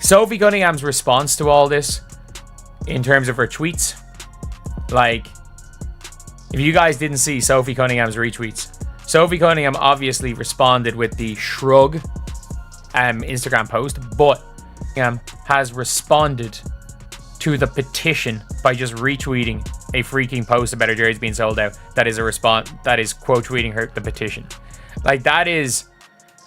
Sophie Cunningham's response to all this, in terms of her tweets, like, if you guys didn't see Sophie Cunningham's retweets, Sophie Cunningham obviously responded with the shrug Instagram post, but has responded to the petition by just retweeting a freaking post about her jersey being sold out. That is a response. That is quote tweeting her the petition. Like, that is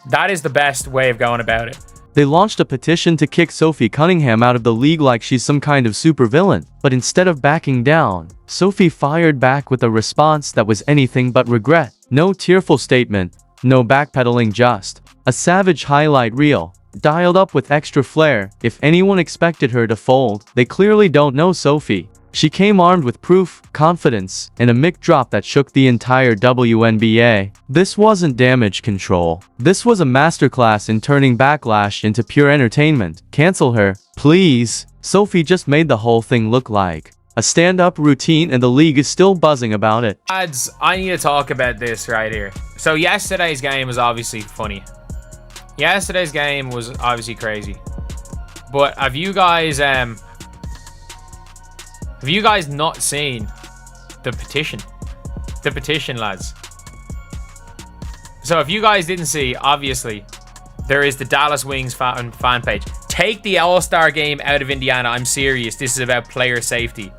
the best way of going about it. They launched a petition to kick Sophie Cunningham out of the league like she's some kind of supervillain. But instead of backing down, Sophie fired back with a response that was anything but regret. No tearful statement, no backpedaling, just a savage highlight reel, dialed up with extra flair. If anyone expected her to fold, they clearly don't know Sophie. She came armed with proof, confidence, and a mic drop that shook the entire WNBA. This wasn't damage control. This was a masterclass in turning backlash into pure entertainment. Cancel her, please. Sophie just made the whole thing look like a stand-up routine, and the league is still buzzing about it. Lads, I need to talk about this right here. So yesterday's game was obviously funny. Yesterday's game was obviously crazy. But have you guys not seen the petition? The petition, lads. So if you guys didn't see, obviously, there is the Dallas Wings fan page. Take the All-Star game out of Indiana. I'm serious. This is about player safety.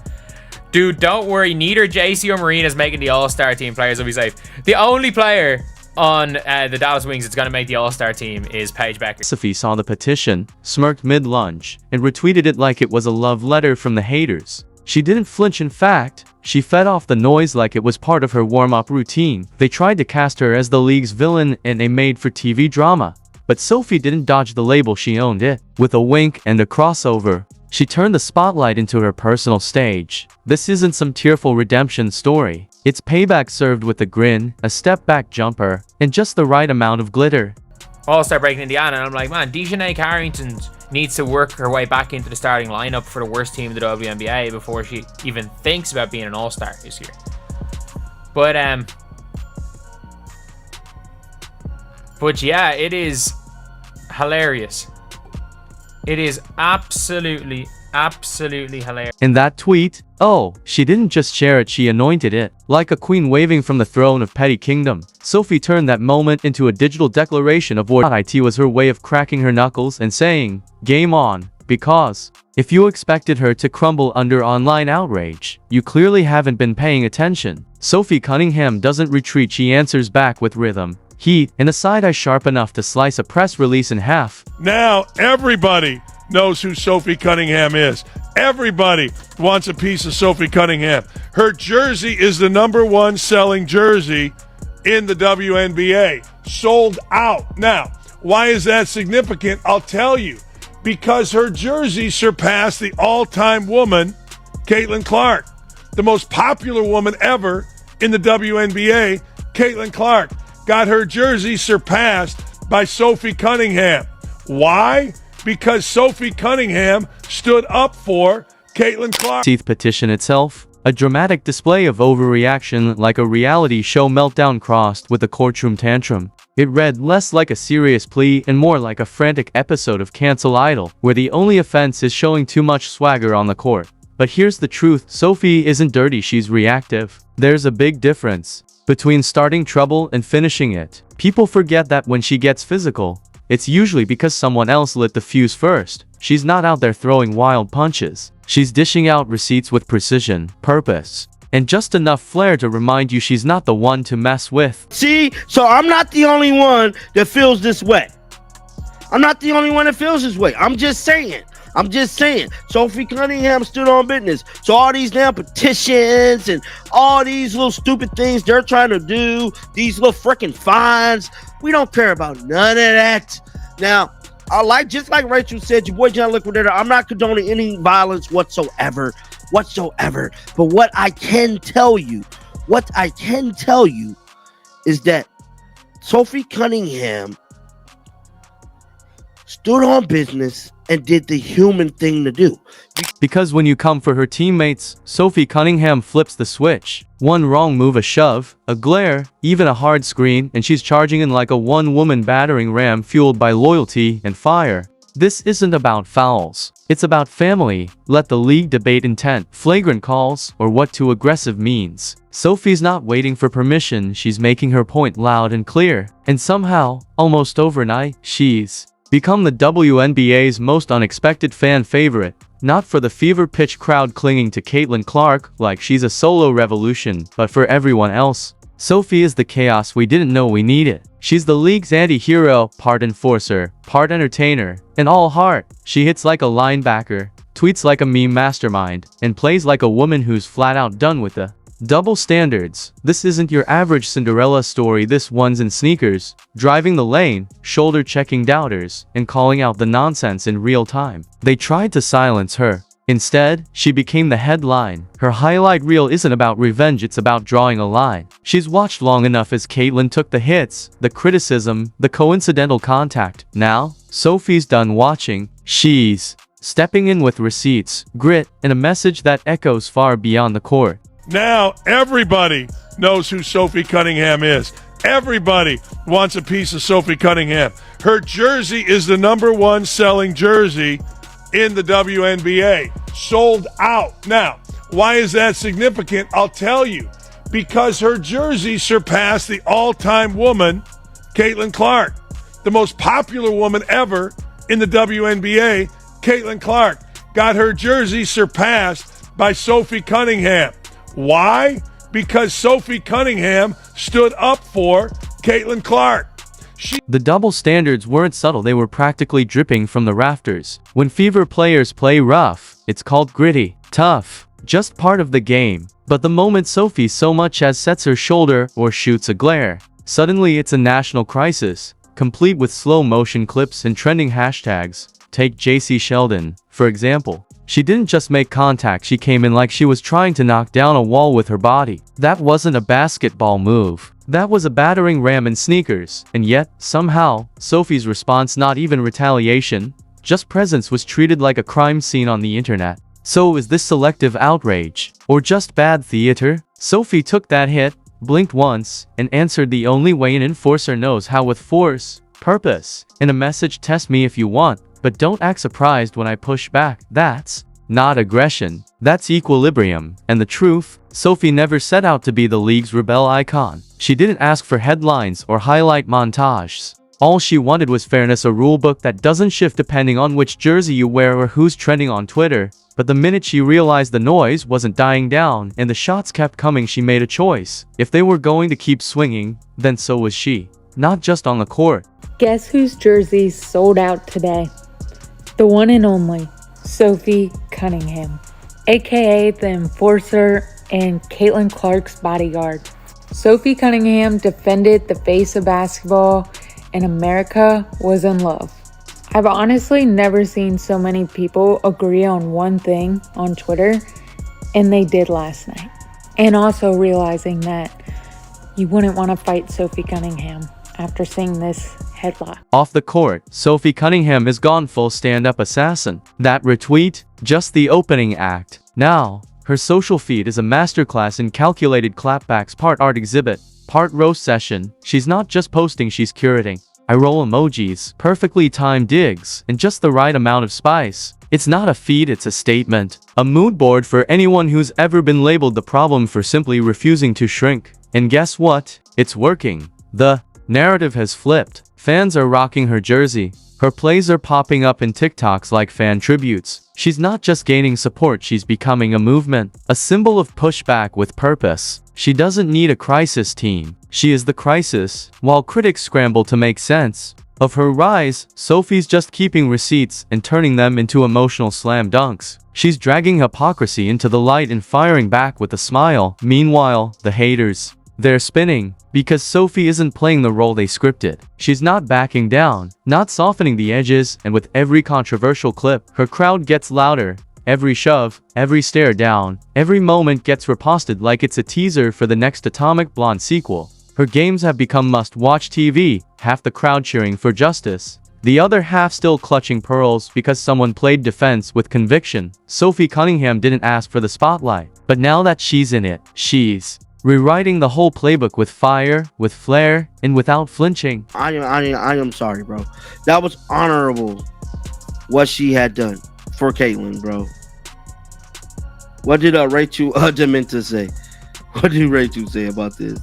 Dude, don't worry. Neither JC or Marina is making the All-Star team. Players will be safe. The only player on the Dallas Wings that's going to make the All-Star team is Paige Becker. Sophie saw the petition, smirked mid-lunge, and retweeted it like it was a love letter from the haters. She didn't flinch. In fact, she fed off the noise like it was part of her warm-up routine. They tried to cast her as the league's villain in a made-for-TV drama. But Sophie didn't dodge the label, she owned it. With a wink and a crossover, she turned the spotlight into her personal stage. This isn't some tearful redemption story. It's payback served with a grin, a step-back jumper, and just the right amount of glitter. All-Star break in Indiana, and I'm like, man, Dejanay Carrington needs to work her way back into the starting lineup for the worst team in the WNBA before she even thinks about being an All-Star this year. But yeah, it is hilarious. It is absolutely hilarious. In that tweet, oh, she didn't just share it, she anointed it. Like a queen waving from the throne of petty kingdom, Sophie turned that moment into a digital declaration of war. It was her way of cracking her knuckles and saying, game on. Because if you expected her to crumble under online outrage, you clearly haven't been paying attention. Sophie Cunningham doesn't retreat, she answers back with rhythm, heat, and a side-eye sharp enough to slice a press release in half. Now everybody knows who Sophie Cunningham is. Everybody wants a piece of Sophie Cunningham. Her jersey is the #1 selling jersey in the WNBA. Sold out. Now, why is that significant? I'll tell you. Because her jersey surpassed the all-time woman, Caitlin Clark. The most popular woman ever in the WNBA, Caitlin Clark, got her jersey surpassed by Sophie Cunningham. Why? Because Sophie Cunningham stood up for Caitlin Clark. Teeth petition itself, a dramatic display of overreaction, like a reality show meltdown crossed with a courtroom tantrum. It read less like a serious plea and more like a frantic episode of Cancel Idol, where the only offense is showing too much swagger on the court. But here's the truth, Sophie isn't dirty, she's reactive. There's a big difference between starting trouble and finishing it. People forget that when she gets physical, it's usually because someone else lit the fuse first. She's not out there throwing wild punches. She's dishing out receipts with precision, purpose, and just enough flair to remind you she's not the one to mess with. See, so I'm not the only one that feels this way. I'm not the only one that feels this way. I'm just saying. Sophie Cunningham stood on business. So all these damn petitions and all these little stupid things they're trying to do, these little freaking fines, we don't care about none of that. Now, just like Rachel said, your boy John Liquidator, I'm not condoning any violence whatsoever. But what I can tell you is that Sophie Cunningham stood on business and did the human thing to do. Because when you come for her teammates, Sophie Cunningham flips the switch. One wrong move, a shove, a glare, even a hard screen, and she's charging in like a one-woman battering ram fueled by loyalty and fire. This isn't about fouls. It's about family. Let the league debate intent, flagrant calls, or what too aggressive means. Sophie's not waiting for permission, she's making her point loud and clear. And somehow, almost overnight, she's become the WNBA's most unexpected fan favorite. Not for the fever-pitch crowd clinging to Caitlin Clark like she's a solo revolution, but for everyone else. Sophie is the chaos we didn't know we needed. She's the league's anti-hero, part enforcer, part entertainer, and all heart. She hits like a linebacker, tweets like a meme mastermind, and plays like a woman who's flat out done with the double standards. This isn't your average Cinderella story, this one's in sneakers, driving the lane, shoulder-checking doubters, and calling out the nonsense in real time. They tried to silence her. Instead, she became the headline. Her highlight reel isn't about revenge, it's about drawing a line. She's watched long enough as Caitlin took the hits, the criticism, the coincidental contact. Now, Sophie's done watching. She's stepping in with receipts, grit, and a message that echoes far beyond the court. Now everybody knows who Sophie Cunningham is. Everybody wants a piece of Sophie Cunningham. Her jersey is the #1 selling jersey in the WNBA. Sold out. Now, why is that significant? I'll tell you. Because her jersey surpassed the all-time woman, Caitlin Clark. The most popular woman ever in the WNBA, Caitlin Clark, got her jersey surpassed by Sophie Cunningham. Why? Because Sophie Cunningham stood up for Caitlin Clark. The double standards weren't subtle, they were practically dripping from the rafters. When Fever players play rough, it's called gritty, tough, just part of the game. But the moment Sophie so much as sets her shoulder or shoots a glare, suddenly it's a national crisis, complete with slow motion clips and trending hashtags. Take JC Sheldon, for example. She didn't just make contact, she came in like she was trying to knock down a wall with her body. That wasn't a basketball move. That was a battering ram in sneakers. And yet, somehow, Sophie's response, not even retaliation, just presence, was treated like a crime scene on the internet. So is this selective outrage? Or just bad theater? Sophie took that hit, blinked once, and answered the only way an enforcer knows how, with force, purpose, and a message: test me if you want, but don't act surprised when I push back. That's not aggression. That's equilibrium. And the truth, Sophie never set out to be the league's rebel icon. She didn't ask for headlines or highlight montages. All she wanted was fairness, a rulebook that doesn't shift depending on which jersey you wear or who's trending on Twitter. But the minute she realized the noise wasn't dying down and the shots kept coming, she made a choice. If they were going to keep swinging, then so was she. Not just on the court. Guess whose jersey sold out today? The one and only Sophie Cunningham, aka the Enforcer and Caitlin Clark's bodyguard. Sophie Cunningham defended the face of basketball, and America was in love. I've honestly never seen so many people agree on one thing on Twitter, and they did last night. And also realizing that you wouldn't want to fight Sophie Cunningham after seeing this headlock. Off the court, Sophie Cunningham has gone full stand-up assassin. That retweet, just the opening act. Now, her social feed is a masterclass in calculated clapbacks, part art exhibit, part roast session. She's not just posting, she's curating. I roll emojis, perfectly timed digs, and just the right amount of spice. It's not a feed, it's a statement. A mood board for anyone who's ever been labeled the problem for simply refusing to shrink. And guess what? It's working. The narrative has flipped. Fans are rocking her jersey. Her plays are popping up in TikToks like fan tributes. She's not just gaining support, she's becoming a movement, a symbol of pushback with purpose. She doesn't need a crisis team. She is the crisis. While critics scramble to make sense of her rise, Sophie's just keeping receipts and turning them into emotional slam dunks. She's dragging hypocrisy into the light and firing back with a smile. Meanwhile, the haters, they're spinning, because Sophie isn't playing the role they scripted. She's not backing down, not softening the edges, and with every controversial clip, her crowd gets louder. Every shove, every stare down, every moment gets reposted like it's a teaser for the next Atomic Blonde sequel. Her games have become must-watch TV, half the crowd cheering for justice, the other half still clutching pearls because someone played defense with conviction. Sophie Cunningham didn't ask for the spotlight, but now that she's in it, she's rewriting the whole playbook with fire, with flair, and without flinching. I am sorry, bro. That was honorable what she had done for Caitlyn, bro. What did Rachel Dementa say? What did Rachel say about this?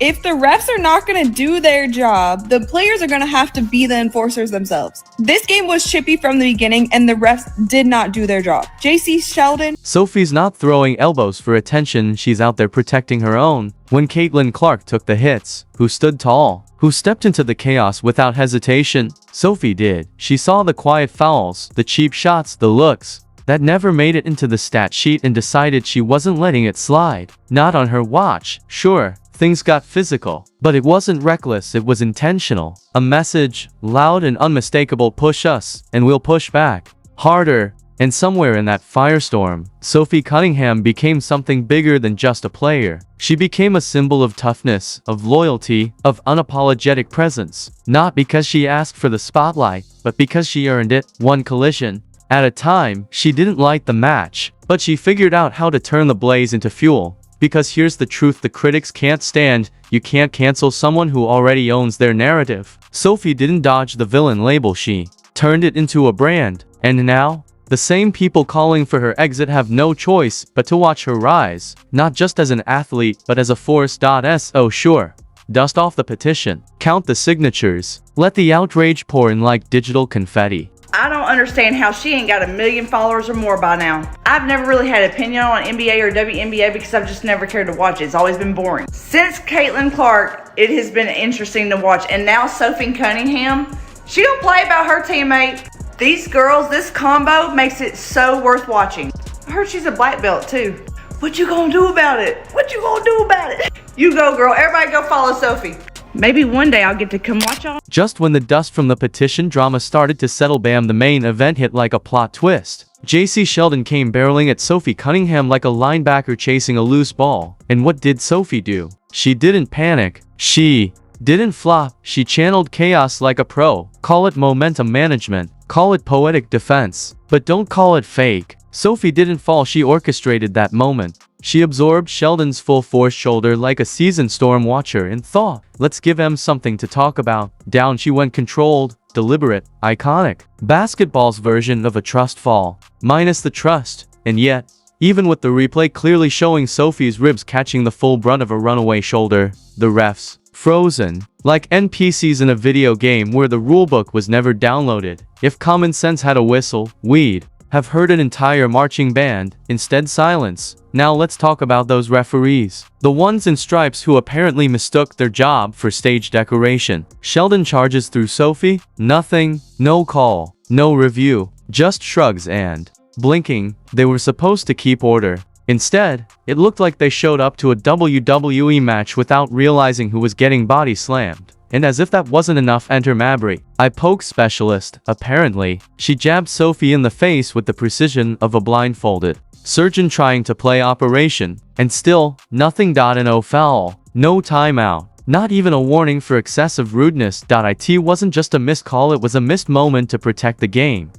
If the refs are not going to do their job, the players are going to have to be the enforcers themselves. This game was chippy from the beginning, and the refs did not do their job. JC Sheldon. Sophie's not throwing elbows for attention, she's out there protecting her own. When Caitlyn Clark took the hits, who stood tall? Who stepped into the chaos without hesitation? Sophie did. She saw the quiet fouls, the cheap shots, the looks that never made it into the stat sheet and decided she wasn't letting it slide. Not on her watch. Sure, things got physical, but it wasn't reckless, it was intentional. A message, loud and unmistakable: push us, and we'll push back. Harder. And somewhere in that firestorm, Sophie Cunningham became something bigger than just a player. She became a symbol of toughness, of loyalty, of unapologetic presence. Not because she asked for the spotlight, but because she earned it, one collision at a time. She didn't light the match, but she figured out how to turn the blaze into fuel. Because here's the truth the critics can't stand: you can't cancel someone who already owns their narrative. Sophie didn't dodge the villain label, she turned it into a brand. And now, the same people calling for her exit have no choice but to watch her rise, not just as an athlete but as a force. So sure, dust off the petition, count the signatures, let the outrage pour in like digital confetti. I don't understand how she ain't got 1 million followers or more by now. I've never really had an opinion on NBA or WNBA because I've just never cared to watch it. It's always been boring. Since Caitlyn Clark, it has been interesting to watch. And now Sophie Cunningham, she don't play about her teammate. These girls, this combo makes it so worth watching. I heard she's a black belt too. What you gonna do about it? What you gonna do about it? You go, girl. Everybody go follow Sophie. Maybe one day I'll get to come watch y'all. Just when the dust from the petition drama started to settle, bam, the main event hit like a plot twist. JC Sheldon came barreling at Sophie Cunningham like a linebacker chasing a loose ball. And what did Sophie do? She didn't panic. She didn't flop. She channeled chaos like a pro. Call it momentum management. Call it poetic defense. But don't call it fake. Sophie didn't fall, she orchestrated that moment. She absorbed Sheldon's full force shoulder like a seasoned storm watcher and thought, let's give him something to talk about. Down she went, controlled, deliberate, iconic. Basketball's version of a trust fall. Minus the trust. And yet, even with the replay clearly showing Sophie's ribs catching the full brunt of a runaway shoulder, the refs, frozen, like NPCs in a video game where the rulebook was never downloaded. If common sense had a whistle, we'd have heard an entire marching band. Instead, silence. Now let's talk about those referees. The ones in stripes who apparently mistook their job for stage decoration. Sheldon charges through Sophie. Nothing. No call. No review. Just shrugs and, blinking, they were supposed to keep order. Instead, it looked like they showed up to a WWE match without realizing who was getting body slammed. And as if that wasn't enough, enter Mabry, eye poke specialist. Apparently, she jabbed Sophie in the face with the precision of a blindfolded surgeon trying to play operation. And still, nothing. No foul, no timeout, not even a warning for excessive rudeness. It wasn't just a missed call, it was a missed moment to protect the game.